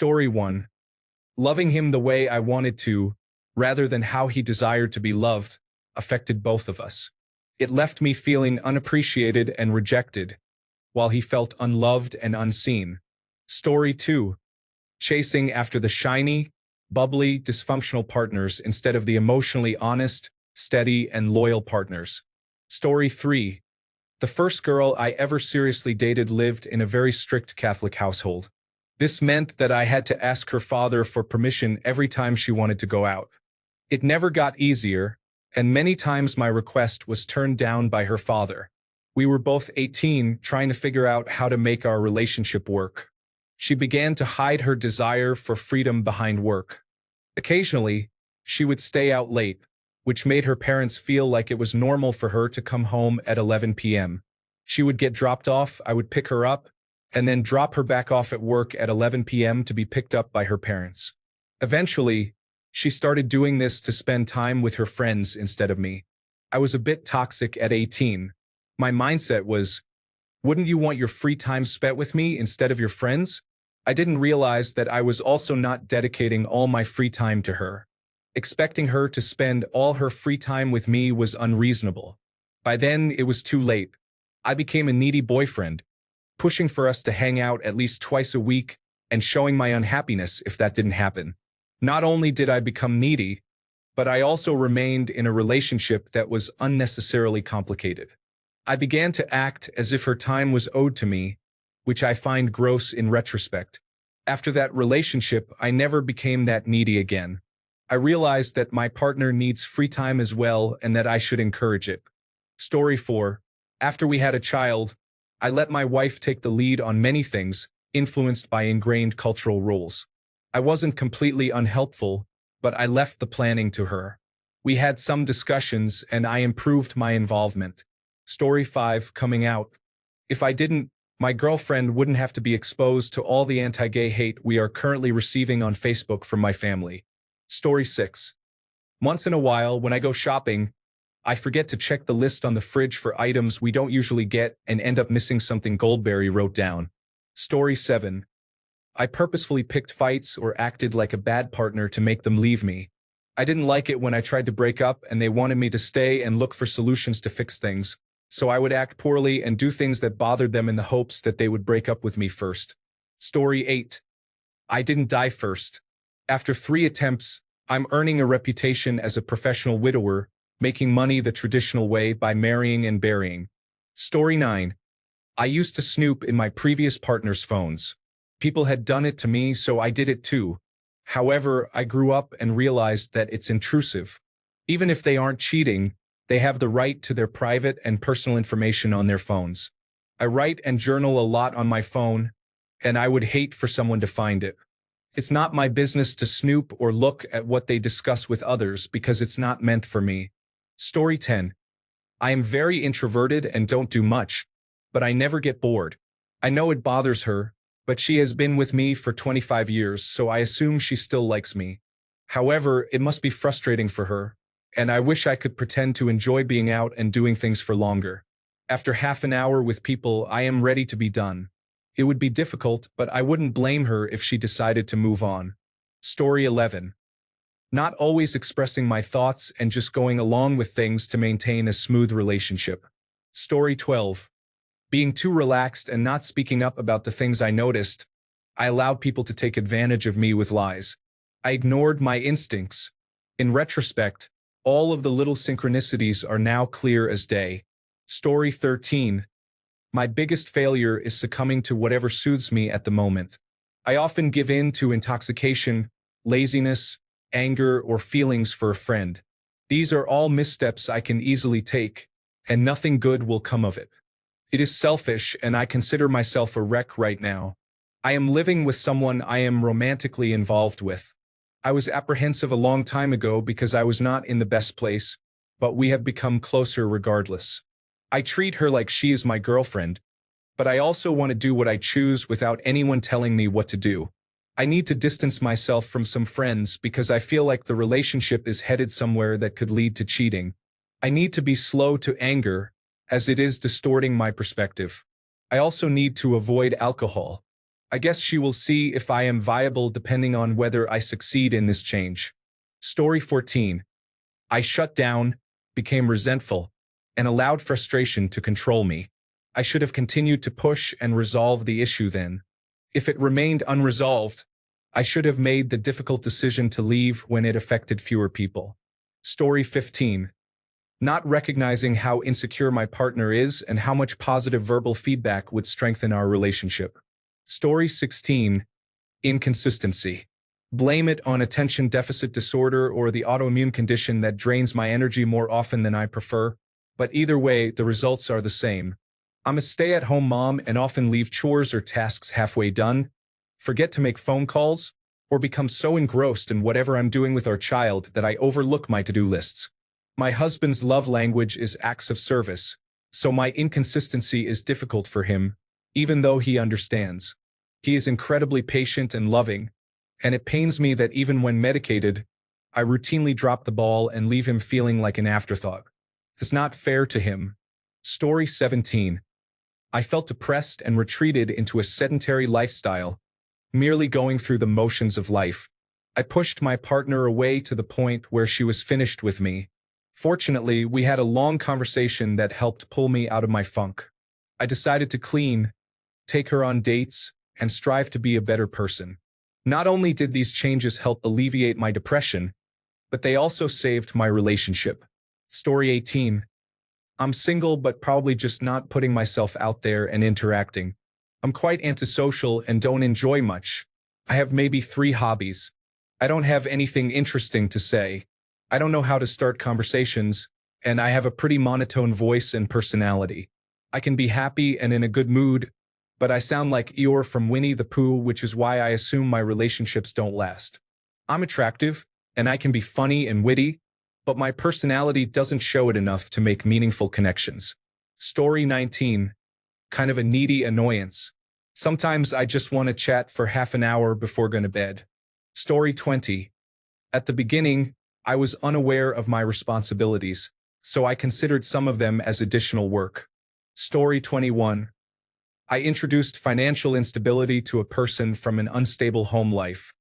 Story 1. Loving him the way I wanted to, rather than how he desired to be loved, affected both of us. It left me feeling unappreciated and rejected, while he felt unloved and unseen. Story 2. Chasing after the shiny, bubbly, dysfunctional partners instead of the emotionally honest, steady, and loyal partners. Story 3. The first girl I ever seriously dated lived in a very strict Catholic household. This meant that I had to ask her father for permission every time she wanted to go out. It never got easier, and many times my request was turned down by her father. We were both 18, trying to figure out how to make our relationship work. She began to hide her desire for freedom behind work. Occasionally, she would stay out late, which made her parents feel like it was normal for her to come home at 11 p.m. She would get dropped off, I would pick her up, and then drop her back off at work at 11 p.m. to be picked up by her parents. Eventually, she started doing this to spend time with her friends instead of me. I was a bit toxic at 18. My mindset was, wouldn't you want your free time spent with me instead of your friends? I didn't realize that I was also not dedicating all my free time to her. Expecting her to spend all her free time with me was unreasonable. By then, it was too late. I became a needy boyfriend, pushing for us to hang out at least twice a week and showing my unhappiness if that didn't happen. Not only did I become needy, but I also remained in a relationship that was unnecessarily complicated. I began to act as if her time was owed to me, which I find gross in retrospect. After that relationship, I never became that needy again. I realized that my partner needs free time as well and that I should encourage it. Story 4. After we had a child, I let my wife take the lead on many things, influenced by ingrained cultural rules. I wasn't completely unhelpful, but I left the planning to her. We had some discussions and I improved my involvement. Story 5. Coming out. If I didn't, my girlfriend wouldn't have to be exposed to all the anti-gay hate we are currently receiving on Facebook from my family. Story 6. Once in a while, when I go shopping, I forget to check the list on the fridge for items we don't usually get and end up missing something Goldberry wrote down. Story 7. I purposefully picked fights or acted like a bad partner to make them leave me. I didn't like it when I tried to break up and they wanted me to stay and look for solutions to fix things, so I would act poorly and do things that bothered them in the hopes that they would break up with me first. Story 8. I didn't die first. After 3 attempts, I'm earning a reputation as a professional widower, making money the traditional way by marrying and burying. Story 9. I used to snoop in my previous partner's phones. People had done it to me, so I did it too. However, I grew up and realized that it's intrusive. Even if they aren't cheating, they have the right to their private and personal information on their phones. I write and journal a lot on my phone, and I would hate for someone to find it. It's not my business to snoop or look at what they discuss with others because it's not meant for me. Story 10. I am very introverted and don't do much, but I never get bored. I know it bothers her, but she has been with me for 25 years, so I assume she still likes me. However, it must be frustrating for her, and I wish I could pretend to enjoy being out and doing things for longer. After half an hour with people, I am ready to be done. It would be difficult, but I wouldn't blame her if she decided to move on. Story 11. Not always expressing my thoughts and just going along with things to maintain a smooth relationship. Story 12. Being too relaxed and not speaking up about the things I noticed, I allowed people to take advantage of me with lies. I ignored my instincts. In retrospect, all of the little synchronicities are now clear as day. Story 13. My biggest failure is succumbing to whatever soothes me at the moment. I often give in to intoxication, laziness, anger, or feelings for a friend. These are all missteps I can easily take, and nothing good will come of it. It is selfish, and I consider myself a wreck right now. I am living with someone I am romantically involved with. I was apprehensive a long time ago because I was not in the best place, but we have become closer regardless. I treat her like she is my girlfriend, but I also want to do what I choose without anyone telling me what to do. I need to distance myself from some friends because I feel like the relationship is headed somewhere that could lead to cheating. I need to be slow to anger, as it is distorting my perspective. I also need to avoid alcohol. I guess she will see if I am viable depending on whether I succeed in this change. Story 14. I shut down, became resentful, and allowed frustration to control me. I should have continued to push and resolve the issue then. If it remained unresolved, I should have made the difficult decision to leave when it affected fewer people. Story 15. Not recognizing how insecure my partner is and how much positive verbal feedback would strengthen our relationship. Story 16. Inconsistency. Blame it on attention deficit disorder or the autoimmune condition that drains my energy more often than I prefer, but either way, the results are the same. I'm a stay-at-home mom and often leave chores or tasks halfway done, forget to make phone calls, or become so engrossed in whatever I'm doing with our child that I overlook my to-do lists. My husband's love language is acts of service, so my inconsistency is difficult for him, even though he understands. He is incredibly patient and loving, and it pains me that even when medicated, I routinely drop the ball and leave him feeling like an afterthought. It's not fair to him. Story 17. I felt depressed and retreated into a sedentary lifestyle, merely going through the motions of life. I pushed my partner away to the point where she was finished with me. Fortunately, we had a long conversation that helped pull me out of my funk. I decided to clean, take her on dates, and strive to be a better person. Not only did these changes help alleviate my depression, but they also saved my relationship. Story 18. I'm single but probably just not putting myself out there and interacting. I'm quite antisocial and don't enjoy much. I have maybe 3 hobbies. I don't have anything interesting to say. I don't know how to start conversations, and I have a pretty monotone voice and personality. I can be happy and in a good mood, but I sound like Eeyore from Winnie the Pooh, which is why I assume my relationships don't last. I'm attractive, and I can be funny and witty, but my personality doesn't show it enough to make meaningful connections. Story 19. Kind of a needy annoyance. Sometimes I just want to chat for half an hour before going to bed. Story 20. At the beginning, I was unaware of my responsibilities, so I considered some of them as additional work. Story 21. I introduced financial instability to a person from an unstable home life.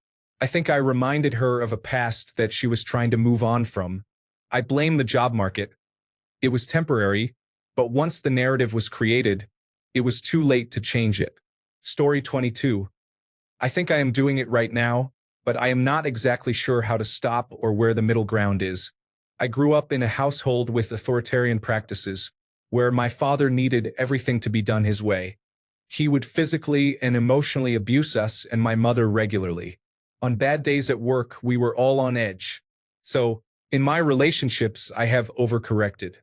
I think I reminded her of a past that she was trying to move on from. I blame the job market. It was temporary, but once the narrative was created, it was too late to change it. Story 22. I think I am doing it right now, but I am not exactly sure how to stop or where the middle ground is. I grew up in a household with authoritarian practices, where my father needed everything to be done his way. He would physically and emotionally abuse us and my mother regularly. On bad days at work, we were all on edge. So, in my relationships, I have overcorrected.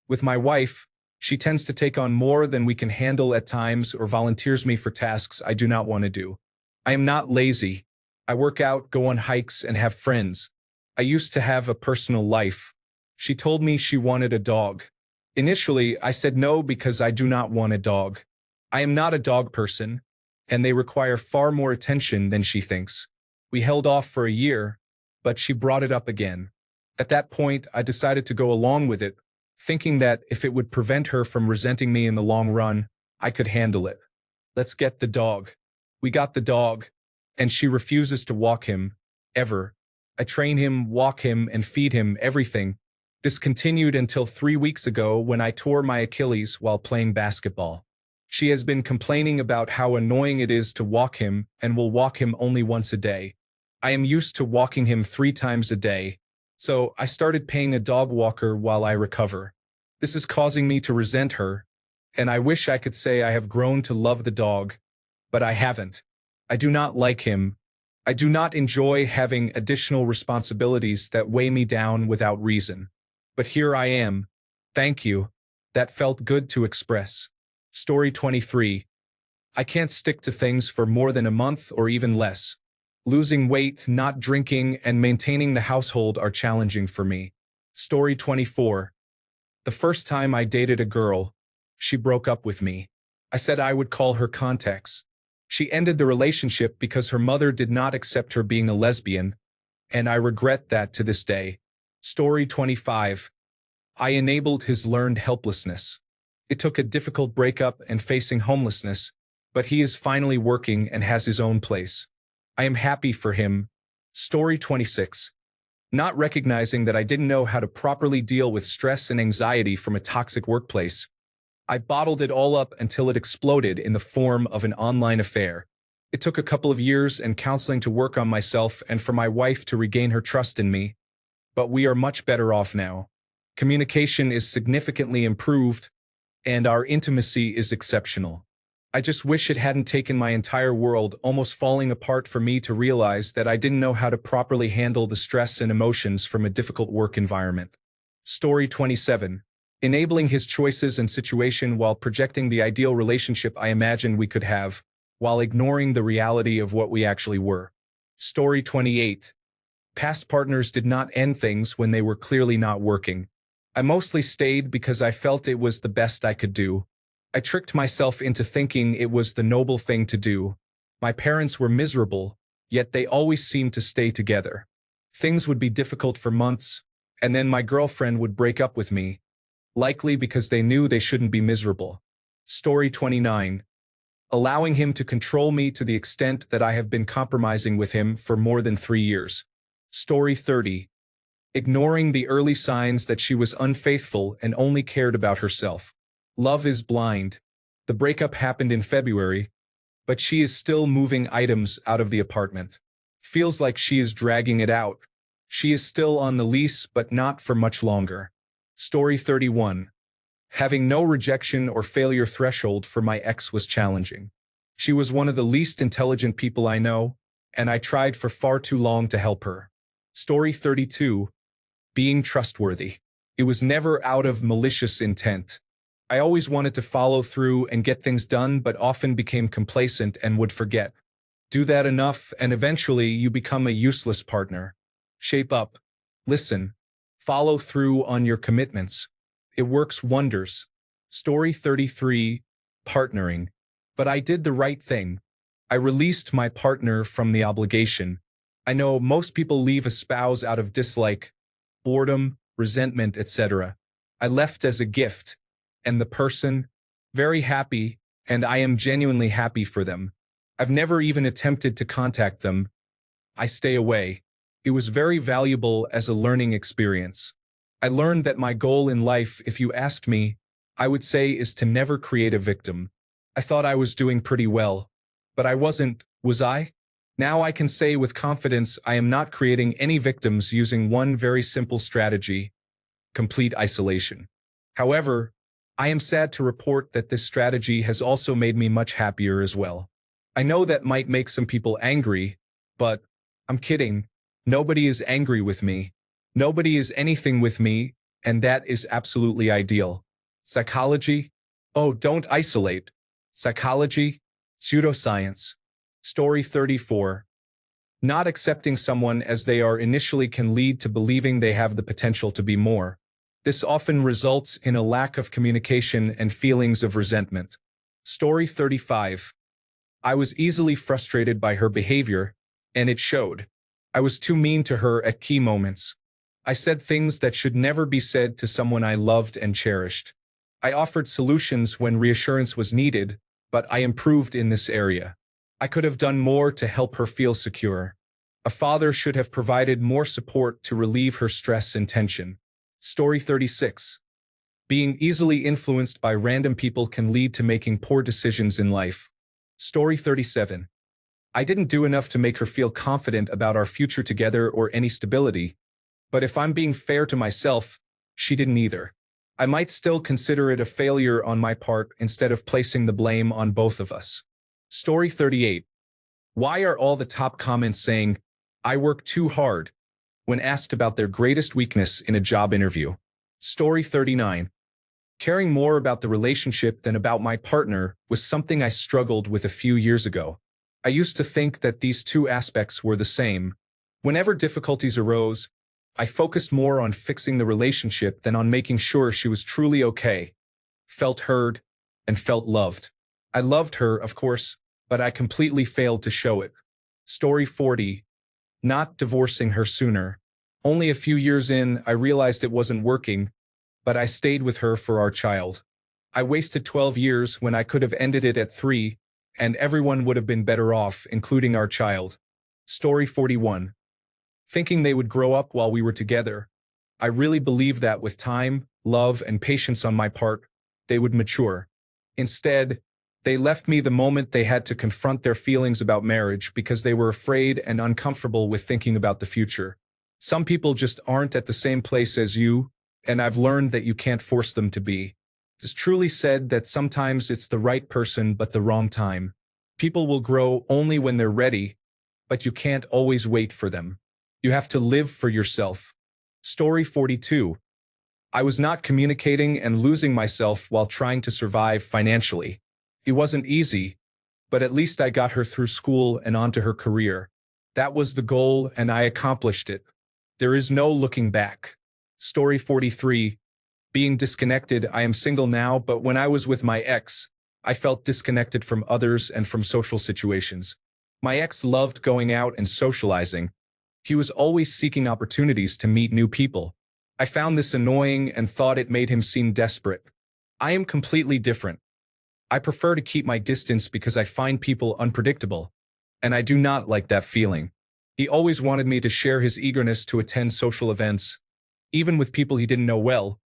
With my wife, she tends to take on more than we can handle at times or volunteers me for tasks I do not want to do. I am not lazy. I work out, go on hikes, and have friends. I used to have a personal life. She told me she wanted a dog. Initially, I said no because I do not want a dog. I am not a dog person, and they require far more attention than she thinks. We held off for a year, but she brought it up again. At that point, I decided to go along with it, thinking that if it would prevent her from resenting me in the long run, I could handle it. Let's get the dog. We got the dog, and she refuses to walk him, ever. I train him, walk him, and feed him everything. This continued until 3 weeks ago when I tore my Achilles while playing basketball. She has been complaining about how annoying it is to walk him and will walk him only once a day. I am used to walking him 3 times a day, so I started paying a dog walker while I recover. This is causing me to resent her, and I wish I could say I have grown to love the dog, but I haven't. I do not like him. I do not enjoy having additional responsibilities that weigh me down without reason. But here I am. Thank you. That felt good to express. Story 23. I can't stick to things for more than a month or even less. Losing weight, not drinking, and maintaining the household are challenging for me. Story 24. The first time I dated a girl, she broke up with me. I said I would call her contacts. She ended the relationship because her mother did not accept her being a lesbian, and I regret that to this day. Story 25. I enabled his learned helplessness. It took a difficult breakup and facing homelessness, but he is finally working and has his own place. I am happy for him. Story 26. Not recognizing that I didn't know how to properly deal with stress and anxiety from a toxic workplace, I bottled it all up until it exploded in the form of an online affair. It took a couple of years and counseling to work on myself and for my wife to regain her trust in me, but we are much better off now. Communication is significantly improved, and our intimacy is exceptional. I just wish it hadn't taken my entire world almost falling apart for me to realize that I didn't know how to properly handle the stress and emotions from a difficult work environment. Story 27. Enabling his choices and situation while projecting the ideal relationship I imagined we could have, while ignoring the reality of what we actually were. Story 28. Past partners did not end things when they were clearly not working. I mostly stayed because I felt it was the best I could do. I tricked myself into thinking it was the noble thing to do. My parents were miserable, yet they always seemed to stay together. Things would be difficult for months, and then my girlfriend would break up with me, likely because they knew they shouldn't be miserable. Story 29. Allowing him to control me to the extent that I have been compromising with him for more than 3 years. Story 30. Ignoring the early signs that she was unfaithful and only cared about herself. Love is blind. The breakup happened in February, but she is still moving items out of the apartment. Feels like she is dragging it out. She is still on the lease, but not for much longer. Story 31. Having no rejection or failure threshold for my ex was challenging. She was one of the least intelligent people I know, and I tried for far too long to help her. Story 32. Being trustworthy. It was never out of malicious intent. I always wanted to follow through and get things done, but often became complacent and would forget. Do that enough, and eventually you become a useless partner. Shape up. Listen. Follow through on your commitments. It works wonders. Story 33. Partnering. But I did the right thing. I released my partner from the obligation. I know most people leave a spouse out of dislike, boredom, resentment, etc. I left as a gift, and the person, very happy, and I am genuinely happy for them. I've never even attempted to contact them. I stay away. It was very valuable as a learning experience. I learned that my goal in life, if you asked me, I would say is to never create a victim. I thought I was doing pretty well, but I wasn't, was I? Now I can say with confidence I am not creating any victims using one very simple strategy: complete isolation. However, I am sad to report that this strategy has also made me much happier as well. I know that might make some people angry, but I'm kidding. Nobody is angry with me. Nobody is anything with me, and that is absolutely ideal. Psychology? Oh, don't isolate. Psychology? Pseudoscience. Story 34. Not accepting someone as they are initially can lead to believing they have the potential to be more. This often results in a lack of communication and feelings of resentment. Story 35. I was easily frustrated by her behavior, and it showed. I was too mean to her at key moments. I said things that should never be said to someone I loved and cherished. I offered solutions when reassurance was needed, but I improved in this area. I could have done more to help her feel secure. A father should have provided more support to relieve her stress and tension. Story 36. Being easily influenced by random people can lead to making poor decisions in life. Story 37. I didn't do enough to make her feel confident about our future together or any stability, but if I'm being fair to myself, she didn't either. I might still consider it a failure on my part instead of placing the blame on both of us. Story 38. Why are all the top comments saying, "I work too hard," when asked about their greatest weakness in a job interview? Story 39. Caring more about the relationship than about my partner was something I struggled with a few years ago. I used to think that these two aspects were the same. Whenever difficulties arose, I focused more on fixing the relationship than on making sure she was truly okay, felt heard, and felt loved. I loved her, of course, but I completely failed to show it. Story 40. Not divorcing her sooner. Only a few years in, I realized it wasn't working, but I stayed with her for our child. I wasted 12 years when I could have ended it at 3, and everyone would have been better off, including our child. Story 41. Thinking they would grow up while we were together. I really believed that with time, love, and patience on my part, they would mature. Instead, they left me the moment they had to confront their feelings about marriage because they were afraid and uncomfortable with thinking about the future. Some people just aren't at the same place as you, and I've learned that you can't force them to be. It's truly said that sometimes it's the right person but the wrong time. People will grow only when they're ready, but you can't always wait for them. You have to live for yourself. Story 42. I was not communicating and losing myself while trying to survive financially. It wasn't easy, but at least I got her through school and onto her career. That was the goal, and I accomplished it. There is no looking back. Story 43. Being disconnected. I am single now, but when I was with my ex, I felt disconnected from others and from social situations. My ex loved going out and socializing. He was always seeking opportunities to meet new people. I found this annoying and thought it made him seem desperate. I am completely different. I prefer to keep my distance because I find people unpredictable, and I do not like that feeling. He always wanted me to share his eagerness to attend social events, even with people he didn't know well,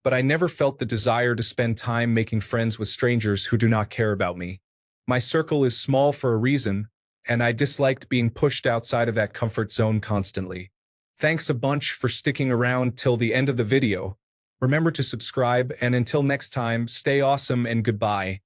but I never felt the desire to spend time making friends with strangers who do not care about me. My circle is small for a reason, and I disliked being pushed outside of that comfort zone constantly. Thanks a bunch for sticking around till the end of the video. Remember to subscribe, and until next time, stay awesome and goodbye.